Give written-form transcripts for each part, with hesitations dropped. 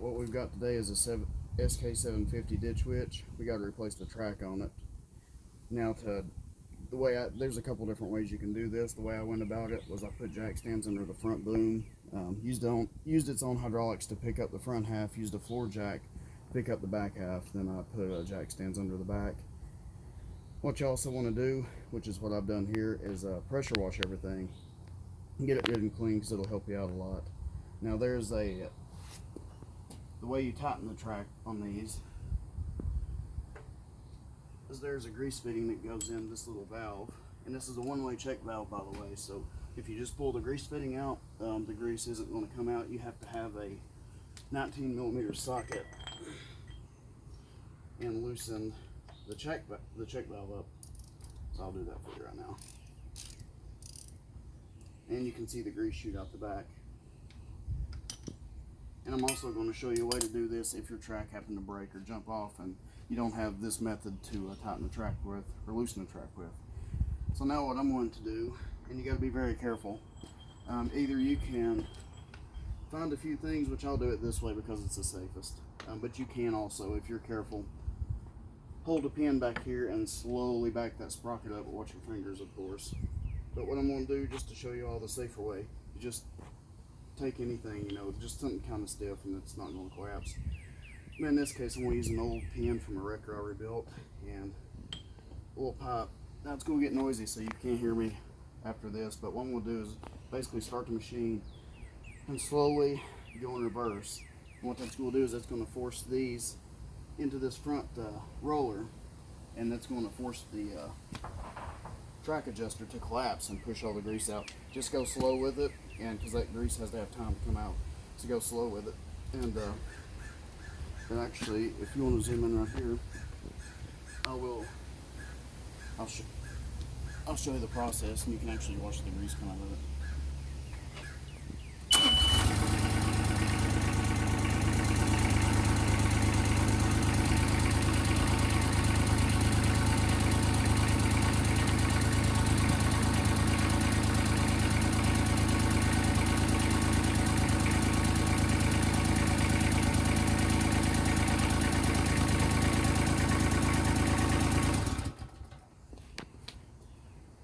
What we've got today is a SK750 Ditch Witch. We got to replace the track on it. Now, there's a couple different ways you can do this. The way I went about it was I put jack stands under the front boom, used its own hydraulics to pick up the front half, used a floor jack to pick up the back half, then I put jack stands under the back. What you also want to do, which is what I've done here, is pressure wash everything and get it good and clean, because it'll help you out a lot. Now the way you tighten the track on these is there's a grease fitting that goes in this little valve, and this is a one-way check valve, by the way. So if you just pull the grease fitting out, the grease isn't going to come out. You have to have a 19mm socket and loosen the check valve up. So I'll do that for you right now. And you can see the grease shoot out the back. And I'm also going to show you a way to do this if your track happened to break or jump off and you don't have this method to tighten the track with or loosen the track with. So now what I'm going to do, and you got to be very careful, either you can find a few things, which I'll do it this way because it's the safest, but you can also, if you're careful, hold a pin back here and slowly back that sprocket up, but watch your fingers, of course. But what I'm going to do, just to show you all the safer way, you just take anything, just something kind of stiff and it's not going to collapse. In this case, I'm going to use an old pin from a wrecker I rebuilt and a little pipe. Now it's going to get noisy, so you can't hear me after this, but what I'm going to do is basically start the machine and slowly go in reverse. And what that's going to do is that's going to force these into this front roller, and that's going to force the track adjuster to collapse and push all the grease out. Just go slow with it, and because that grease has to have time to come out, so go slow with it. And actually, if you want to zoom in right here, I'll show you the process, and you can actually watch the grease come out of it.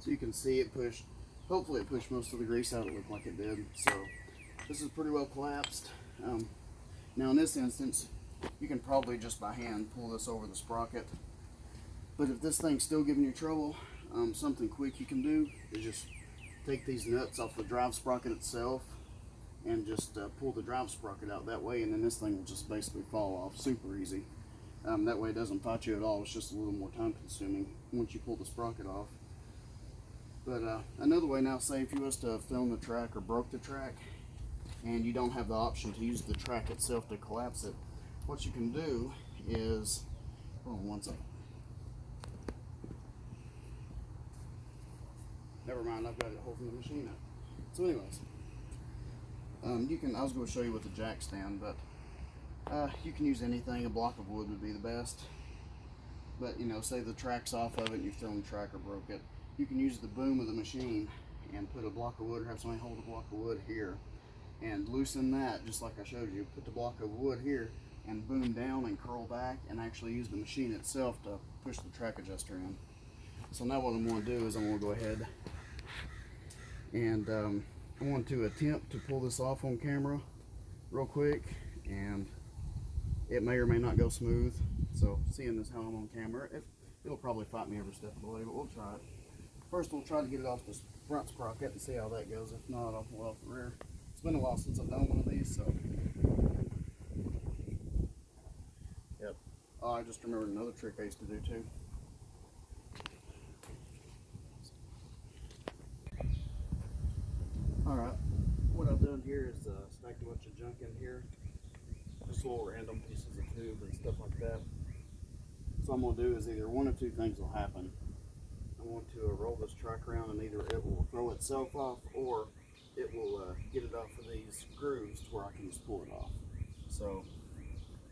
So you can see it pushed, hopefully it pushed most of the grease out. It looked like it did. So this is pretty well collapsed. Now in this instance, you can probably just by hand pull this over the sprocket. But if this thing's still giving you trouble, something quick you can do is just take these nuts off the drive sprocket itself and just pull the drive sprocket out that way, and then this thing will just basically fall off super easy. That way it doesn't fight you at all. It's just a little more time consuming once you pull the sprocket off. But another way now, say if you was to film the track or broke the track and you don't have the option to use the track itself to collapse it, what you can do is, hold on one second. Never mind, I've got it holding the machine up. So anyways, I was going to show you with the jack stand, but you can use anything. A block of wood would be the best. But say the track's off of it and you filmed the track or broke it, you can use the boom of the machine and put a block of wood, or have somebody hold a block of wood here and loosen that just like I showed you. Put the block of wood here and boom down and curl back, and actually use the machine itself to push the track adjuster in. So now what I'm going to do is I'm going to go ahead and I want to attempt to pull this off on camera real quick, and it may or may not go smooth. So seeing this how I'm on camera, it'll probably fight me every step of the way, but we'll try it. First, we'll try to get it off the front sprocket and see how that goes. If not, I'll pull it off the rear. It's been a while since I've done one of these, so. Yep. Oh, I just remembered another trick I used to do too. Alright, what I've done here is stacked a bunch of junk in here. Just little random pieces of tube and stuff like that. So what I'm going to do is either one of two things will happen. I want to roll this track around, and either it will throw itself off or it will get it off of these grooves to where I can just pull it off. So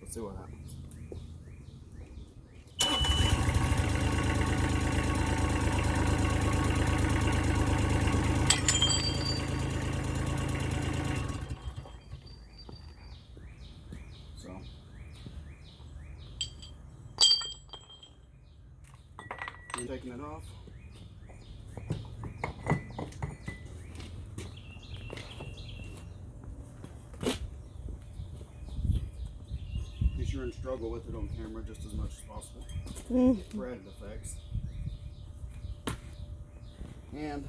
let's see what happens. And taking it off. Be sure and struggle with it on camera just as much as possible for added effects. And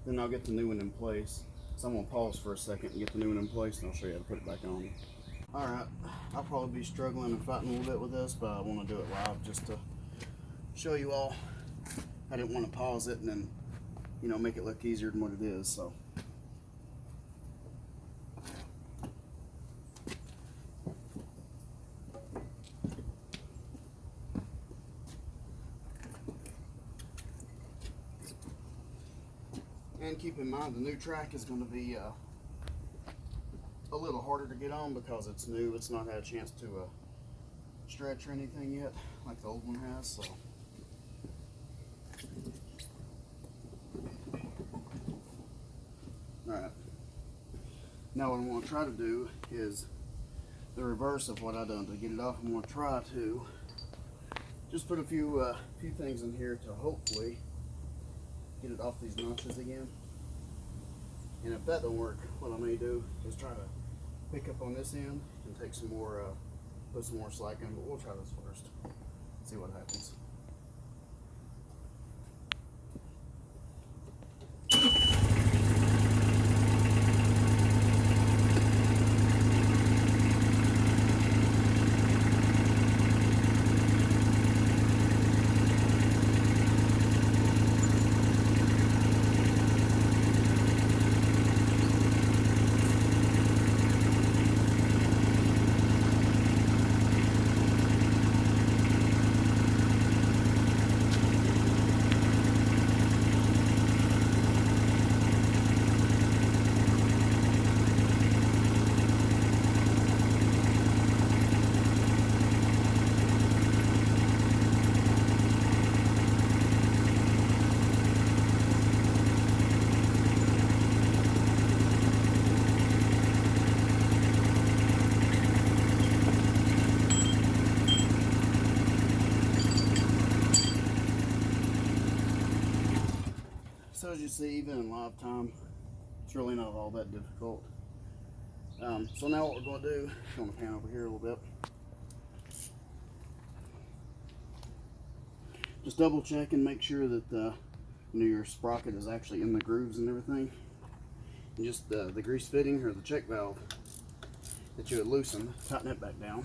then I'll get the new one in place. So I'm going to pause for a second and get the new one in place, and I'll show you how to put it back on. Alright, I'll probably be struggling and fighting a little bit with this, but I want to do it live just to show you all. I didn't want to pause it and then, you know, make it look easier than what it is, so. And keep in mind, the new track is going to be a little harder to get on because it's new. It's not had a chance to stretch or anything yet, like the old one has. So, all right. Now, what I'm going to try to do is the reverse of what I done to get it off. I'm going to try to just put a few things in here to hopefully get it off these notches again. And if that don't work, what I may do is try to pick up on this end and take some more, put some more slack in, but we'll try this first. See what happens. So as you see, even in live time, it's really not all that difficult. So now what we're going to do, I'm going to pan over here a little bit. Just double check and make sure that you know, your sprocket is actually in the grooves and everything. And just the grease fitting or the check valve that you would loosen, tighten it back down.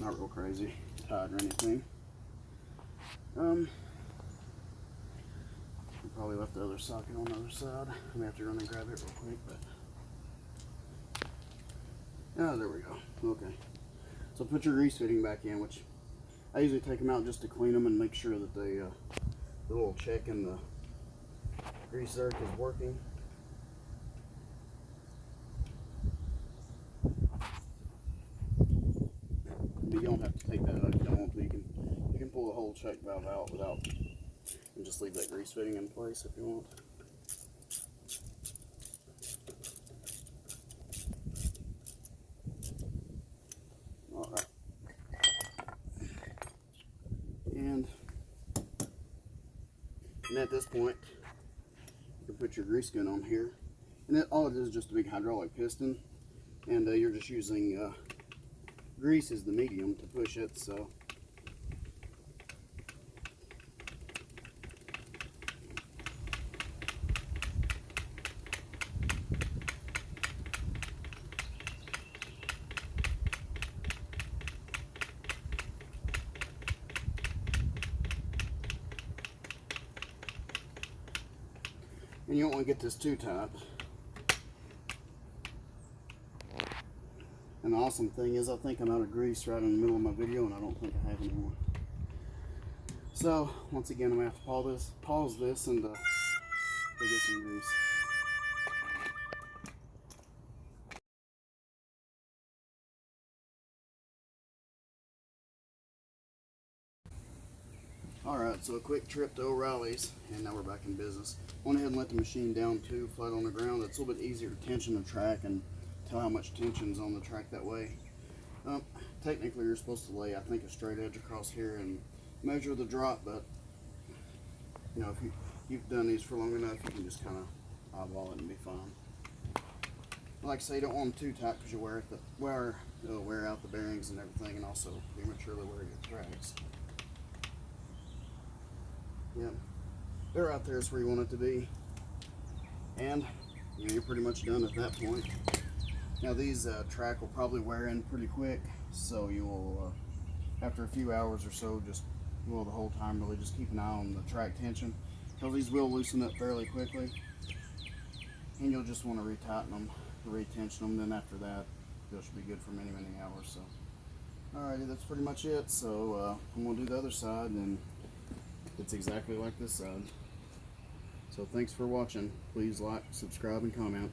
Not real crazy tight or anything. Probably left the other socket on the other side. I may have to run and grab it real quick, but oh, there we go. Okay, so put your grease fitting back in, which I usually take them out just to clean them and make sure that the little check in the grease zerk is working. But you don't have to take that out if you don't want to. You can pull the whole check valve out without. And just leave that grease fitting in place if you want. Alright. And at this point, you can put your grease gun on here. And all it is just a big hydraulic piston. And you're just using grease as the medium to push it. So. And you don't want to get this too tight. And the awesome thing is I think I'm out of grease right in the middle of my video, and I don't think I have any more. So once again, I'm going to have to pause this and go get some grease. Alright, so a quick trip to O'Reilly's, and now we're back in business. Went ahead and let the machine down too, flat on the ground. It's a little bit easier to tension the track and tell how much tension's on the track that way. Technically you're supposed to lay, I think, a straight edge across here and measure the drop, but You know, if you've done these for long enough, you can just kind of eyeball it and be fine. Like I say, you don't want them too tight because you it'll wear out the bearings and everything, and also prematurely wear your tracks. Yep, they're out there is where you want it to be, and you're pretty much done at that point. Now these track will probably wear in pretty quick, so you will, after a few hours or so, just the whole time really just keep an eye on the track tension, because these will loosen up fairly quickly, and you'll just want to retighten them, retension them. Then after that, they should be good for many hours. So, alrighty, that's pretty much it. So I'm gonna do the other side, and it's exactly like this side. So thanks for watching. Please like, subscribe, and comment.